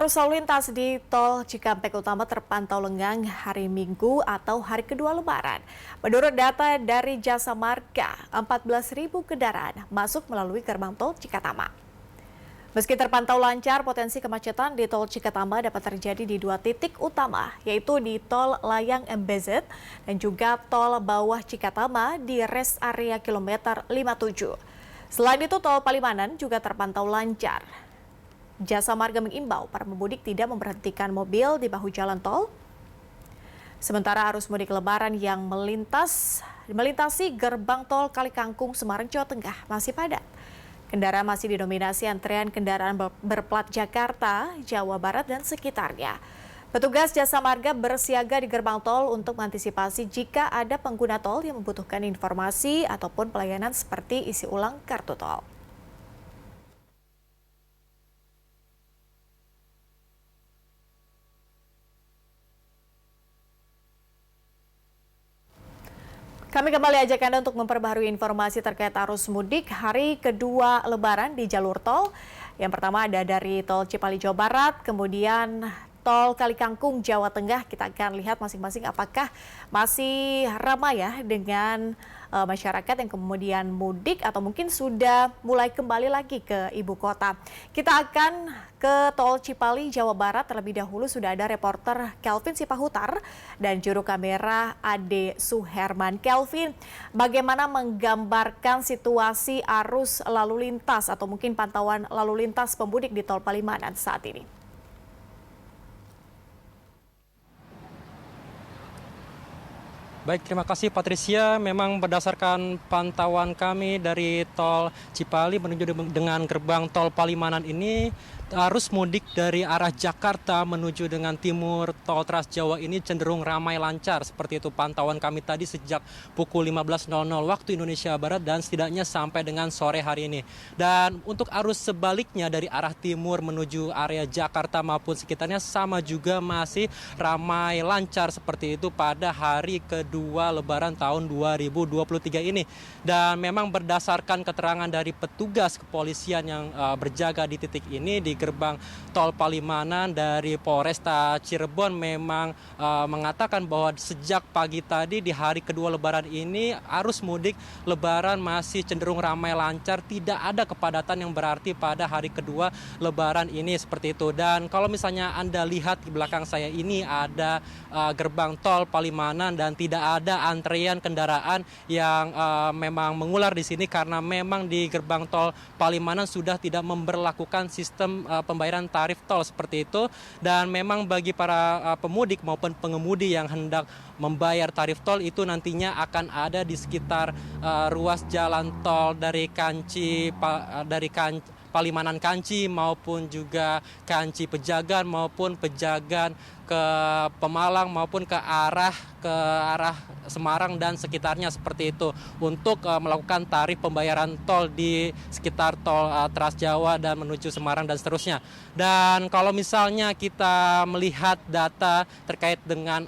Arus lalu lintas di Tol Cikampek Utama terpantau lengang hari Minggu atau hari kedua Lebaran. Menurut data dari Jasa Marga, 14.000 kendaraan masuk melalui gerbang Tol Cikatama. Meski terpantau lancar, potensi kemacetan di Tol Cikatama dapat terjadi di dua titik utama, yaitu di Tol Layang MBZ dan juga Tol Bawah Cikatama di rest area kilometer 57. Selain itu, Tol Palimanan juga terpantau lancar. Jasa Marga mengimbau para pemudik tidak memberhentikan mobil di bahu jalan tol. Sementara arus mudik Lebaran yang melintasi gerbang tol Kalikangkung, Semarang, Jawa Tengah masih padat. Kendaraan masih didominasi antrean kendaraan berplat Jakarta, Jawa Barat, dan sekitarnya. Petugas Jasa Marga bersiaga di gerbang tol untuk mengantisipasi jika ada pengguna tol yang membutuhkan informasi ataupun pelayanan seperti isi ulang kartu tol. Kami kembali ajak Anda untuk memperbaharui informasi terkait arus mudik hari kedua Lebaran di jalur tol. Yang pertama ada dari Tol Cipali, Jawa Barat, kemudian Tol Kalikangkung, Jawa Tengah. Kita akan lihat masing-masing apakah masih ramai ya dengan masyarakat yang kemudian mudik atau mungkin sudah mulai kembali lagi ke ibu kota. Kita akan ke Tol Cipali, Jawa Barat. Terlebih dahulu sudah ada reporter Kelvin Sipahutar dan juru kamera Ade Suherman. Kelvin, bagaimana menggambarkan situasi arus lalu lintas atau mungkin pantauan lalu lintas pemudik di Tol Palimanan saat ini? Baik, terima kasih Patricia. Memang berdasarkan pantauan kami dari Tol Cipali menuju dengan gerbang Tol Palimanan ini, arus mudik dari arah Jakarta menuju dengan timur Tol Trans Jawa ini cenderung ramai lancar. Seperti itu pantauan kami tadi sejak pukul 15.00 waktu Indonesia Barat dan setidaknya sampai dengan sore hari ini. Dan untuk arus sebaliknya dari arah timur menuju area Jakarta maupun sekitarnya sama juga masih ramai lancar seperti itu pada hari kedua Lebaran tahun 2023 ini. Dan memang berdasarkan keterangan dari petugas kepolisian yang berjaga di titik ini di gerbang Tol Palimanan dari Polresta Cirebon memang mengatakan bahwa sejak pagi tadi di hari kedua Lebaran ini arus mudik Lebaran masih cenderung ramai lancar, tidak ada kepadatan yang berarti pada hari kedua Lebaran ini seperti itu. Dan kalau misalnya Anda lihat di belakang saya ini ada gerbang Tol Palimanan dan tidak ada antrean kendaraan yang memang mengular di sini karena memang di gerbang Tol Palimanan sudah tidak memberlakukan sistem pembayaran tarif tol seperti itu. Dan memang bagi para pemudik maupun pengemudi yang hendak membayar tarif tol itu nantinya akan ada di sekitar ruas jalan tol dari Palimanan Kanci maupun juga Kanci Pejagan maupun Pejagan ke Pemalang maupun ke arah Semarang dan sekitarnya seperti itu untuk melakukan tarif pembayaran tol di sekitar tol Trans Jawa dan menuju Semarang dan seterusnya. Dan kalau misalnya kita melihat data terkait dengan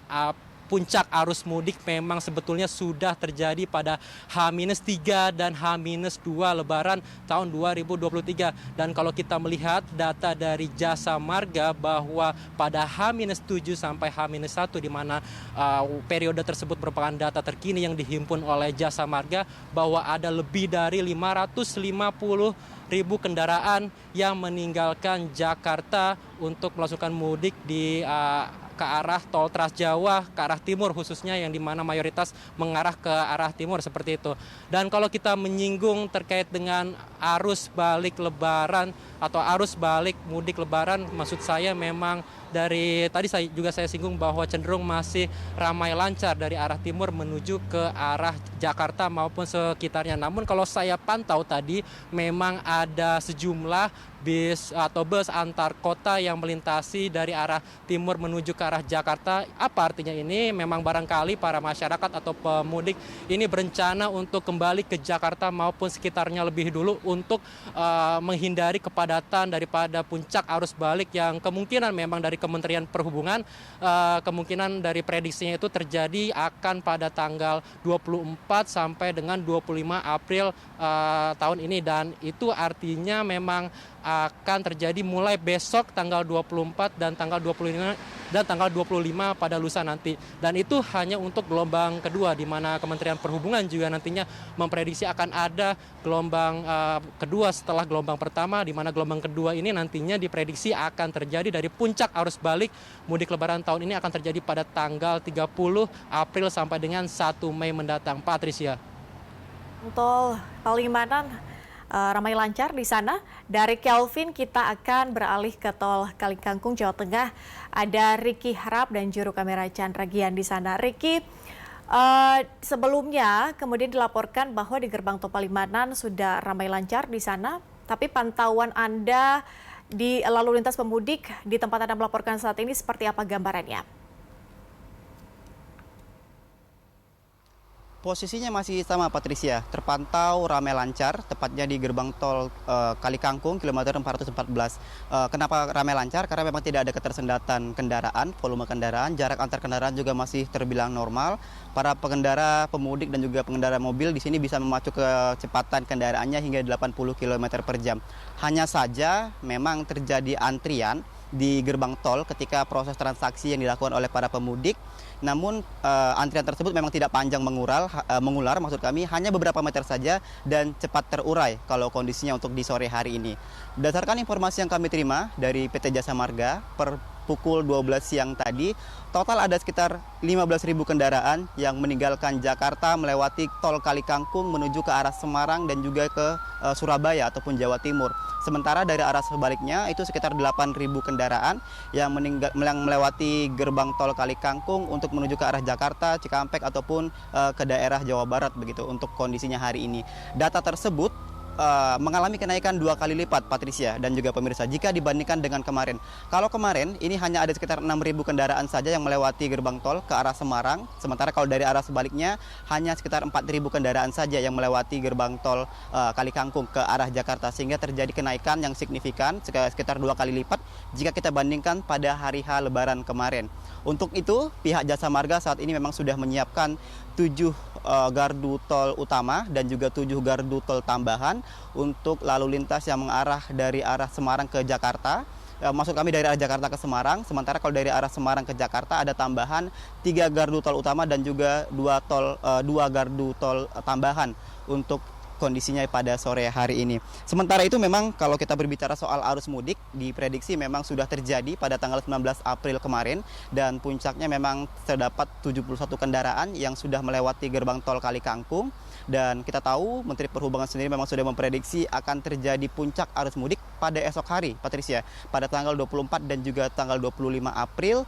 puncak arus mudik memang sebetulnya sudah terjadi pada H-3 dan H-2 Lebaran tahun 2023. Dan kalau kita melihat data dari Jasa Marga bahwa pada H-7 sampai H-1 di mana periode tersebut merupakan data terkini yang dihimpun oleh Jasa Marga bahwa ada lebih dari 550.000 kendaraan yang meninggalkan Jakarta untuk melakukan mudik ke arah tol Trans Jawa, ke arah timur khususnya yang dimana mayoritas mengarah ke arah timur seperti itu. Dan kalau kita menyinggung terkait dengan arus balik Lebaran atau arus balik mudik Lebaran, maksud saya memang dari tadi saya singgung bahwa cenderung masih ramai lancar dari arah timur menuju ke arah Jakarta maupun sekitarnya. Namun kalau saya pantau tadi memang ada sejumlah bis atau bus antar kota yang melintasi dari arah timur menuju ke arah Jakarta. Apa artinya ini? Memang barangkali para masyarakat atau pemudik ini berencana untuk kembali ke Jakarta maupun sekitarnya lebih dulu untuk menghindari kepadatan daripada puncak arus balik yang kemungkinan memang dari Kementerian Perhubungan kemungkinan dari prediksinya itu terjadi akan pada tanggal 24 sampai dengan 25 April tahun ini. Dan itu artinya memang akan terjadi mulai besok tanggal 24 dan tanggal 25 pada lusa nanti. Dan itu hanya untuk gelombang kedua, di mana Kementerian Perhubungan juga nantinya memprediksi akan ada gelombang kedua setelah gelombang pertama, di mana gelombang kedua ini nantinya diprediksi akan terjadi dari puncak arus balik mudik lebaran tahun ini akan terjadi pada tanggal 30 April sampai dengan 1 Mei mendatang. Patricia. Tol Palimanan ramai lancar di sana. Dari Kelvin kita akan beralih ke tol Kalikangkung, Jawa Tengah. Ada Ricky Harap dan juru kamera Chandra Gian di sana. Ricky, sebelumnya kemudian dilaporkan bahwa di gerbang tol Palimanan sudah ramai lancar di sana, tapi pantauan Anda di lalu lintas pemudik di tempat Anda melaporkan saat ini seperti apa gambarannya? Posisinya masih sama, Patricia. Terpantau ramai lancar, tepatnya di gerbang tol Kalikangkung, kilometer 414. Kenapa ramai lancar? Karena memang tidak ada ketersendatan kendaraan, volume kendaraan, jarak antar kendaraan juga masih terbilang normal. Para pengendara pemudik dan juga pengendara mobil di sini bisa memacu kecepatan kendaraannya hingga 80 km per jam. Hanya saja memang terjadi antrian di gerbang tol ketika proses transaksi yang dilakukan oleh para pemudik. Namun antrian tersebut memang tidak panjang mengular, maksud kami hanya beberapa meter saja dan cepat terurai kalau kondisinya untuk di sore hari ini. Berdasarkan informasi yang kami terima dari PT Jasa Marga per pukul 12 siang tadi, total ada sekitar 15.000 kendaraan yang meninggalkan Jakarta melewati tol Kalikangkung menuju ke arah Semarang dan juga ke Surabaya ataupun Jawa Timur. Sementara dari arah sebaliknya itu sekitar 8.000 kendaraan yang melewati gerbang tol Kalikangkung untuk menuju ke arah Jakarta, Cikampek ataupun ke daerah Jawa Barat begitu untuk kondisinya hari ini. Data tersebut mengalami kenaikan 2 kali lipat, Patricia dan juga pemirsa, jika dibandingkan dengan kemarin. Kalau kemarin ini hanya ada sekitar 6.000 kendaraan saja yang melewati gerbang tol ke arah Semarang, sementara kalau dari arah sebaliknya hanya sekitar 4.000 kendaraan saja yang melewati gerbang tol Kalikangkung ke arah Jakarta, sehingga terjadi kenaikan yang signifikan sekitar 2 kali lipat jika kita bandingkan pada hari H Lebaran kemarin. Untuk itu, pihak Jasa Marga saat ini memang sudah menyiapkan 7 gardu tol utama dan juga 7 gardu tol tambahan untuk lalu lintas yang mengarah dari arah Semarang ke Jakarta. Maksud kami dari arah Jakarta ke Semarang, sementara kalau dari arah Semarang ke Jakarta ada tambahan 3 gardu tol utama dan juga 2 gardu tol tambahan untuk kondisinya pada sore hari ini. Sementara itu memang kalau kita berbicara soal arus mudik, diprediksi memang sudah terjadi pada tanggal 19 April kemarin dan puncaknya memang terdapat 71 kendaraan yang sudah melewati gerbang tol Kalikangkung. Dan kita tahu Menteri Perhubungan sendiri memang sudah memprediksi akan terjadi puncak arus mudik pada esok hari, Patricia, pada tanggal 24 dan juga tanggal 25 April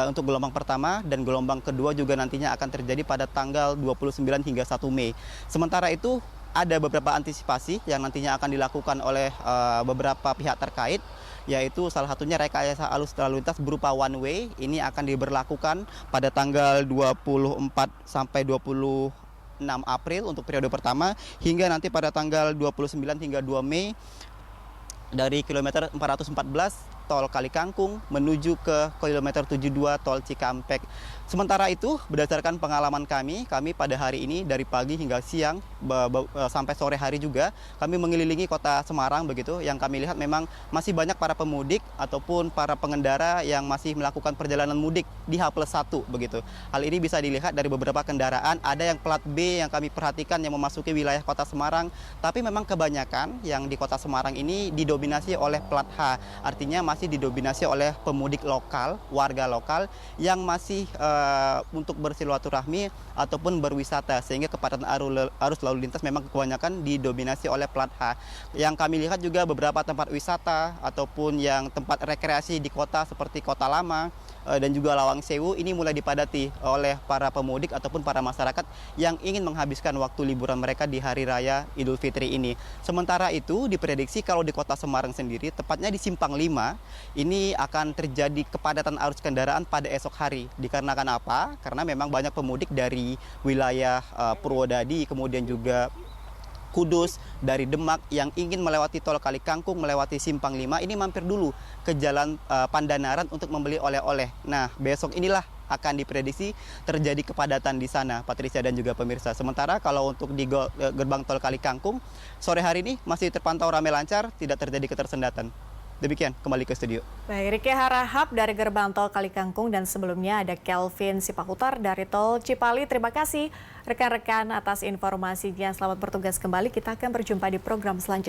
untuk gelombang pertama, dan gelombang kedua juga nantinya akan terjadi pada tanggal 29 hingga 1 Mei. Sementara itu ada beberapa antisipasi yang nantinya akan dilakukan oleh beberapa pihak terkait, yaitu salah satunya rekayasa arus lalu lintas berupa one way. Ini akan diberlakukan pada tanggal 24 sampai 26 April untuk periode pertama, hingga nanti pada tanggal 29 hingga 2 Mei dari kilometer 414 tol Kalikangkung menuju ke kilometer 72 tol Cikampek. Sementara itu, berdasarkan pengalaman kami pada hari ini dari pagi hingga siang sampai sore hari juga kami mengelilingi kota Semarang begitu. Yang kami lihat memang masih banyak para pemudik ataupun para pengendara yang masih melakukan perjalanan mudik di H+1 begitu. Hal ini bisa dilihat dari beberapa kendaraan, ada yang plat B yang kami perhatikan yang memasuki wilayah kota Semarang, tapi memang kebanyakan yang di kota Semarang ini didominasi oleh plat H. Artinya masih didominasi oleh pemudik lokal, warga lokal yang masih untuk bersilaturahmi ataupun berwisata, sehingga kepadatan arus lalu lintas memang kebanyakan didominasi oleh plat H. Yang kami lihat juga beberapa tempat wisata ataupun yang tempat rekreasi di kota seperti Kota Lama dan juga Lawang Sewu ini mulai dipadati oleh para pemudik ataupun para masyarakat yang ingin menghabiskan waktu liburan mereka di Hari Raya Idul Fitri ini. Sementara itu diprediksi kalau di kota Semarang sendiri, tepatnya di Simpang 5, ini akan terjadi kepadatan arus kendaraan pada esok hari. Dikarenakan apa? Karena memang banyak pemudik dari wilayah Purwodadi, kemudian juga Kudus, dari Demak yang ingin melewati tol Kalikangkung, melewati Simpang 5, ini mampir dulu ke Jalan Pandanaran untuk membeli oleh-oleh. Nah, besok inilah akan diprediksi terjadi kepadatan di sana, Patricia dan juga pemirsa. Sementara kalau untuk di gerbang tol Kali Kangkung, sore hari ini masih terpantau ramai lancar, tidak terjadi ketersendatan. Demikian, kembali ke studio. Baik, Riki Harahap dari gerbang tol Kali Kangkung dan sebelumnya ada Kelvin Sipahutar dari tol Cipali. Terima kasih rekan-rekan atas informasinya. Selamat bertugas kembali. Kita akan berjumpa di program selanjutnya.